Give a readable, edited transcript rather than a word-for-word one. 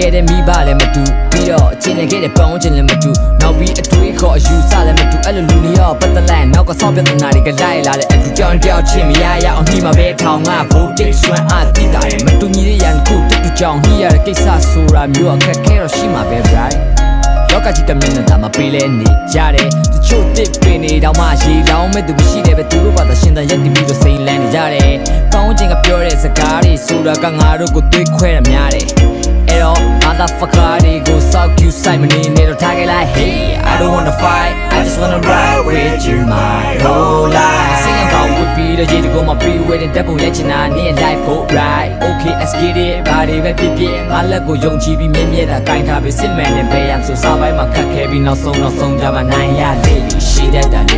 ခဲ့တဲ့မိဘလည်းမတူပြီးတော့အချင်းနဲ့ခဲ့တဲ့ပေါင်းချင်းလည်းမတူနောက်ပြီးအတွေးခေါ်အယူဆလည်းမတူအဲ့လိုလူတွေရောပတ်သက်လိုက်နောက်ကဆော့ပြဿနာတွေကလိုက်လာတဲ့အတူကြောင်တယောက်ချင်းမရရအောင်နှီးမှာပဲထောင်က voltage ဆွမ်းအားတိတာတယ်မတူညီတဲ့ရန်ခုတူကြောင်နှီးရတဲ့ကိစ္စဆိုတာမျိုးအခက်ခဲတော့ရှိမှာပဲ right လောကကြီးကမျက်နှာသာမပေးလဲနေကြတယ်တချို့တစ်ပင်နေတော့မှရေတောင်းမဲ့သူမရှိတယ်ပဲသူတို့ဘာသာရှင်တန်ရက်တီပြီးတော့စိန်လန်းနေကြတယ်ကောင်းချင်းကပြောတဲ့စကားတွေဆိုတာကငါတို့ကိုတွေးခွဲရများတယ်အဲ့တော့ motherfucker တွေကိုစောက်ကျူဆိုင်မနေနဲ့တော့ထားခဲ့လိုက် hey I don't wanna fight I just wanna ride with you my whole life sing about with me တော့ရေတကုံမှာ free waiting တက်ဖို့လက်ချင်တာနေ life go right okay let's get it ဘာတွေပဲဖြစ်ဖြစ်ငါလက်ကိုယုံကြည်ပြီးမြဲမြဲတာကင်ထားပြီးစစ်မှန်တဲ့ဘယ်ရန်ဆိုစားပိုင်းမှာခတ်ခဲပြီးနောက်ဆုံးကြမှာနိုင်ရလေရှိတတ်တာလေ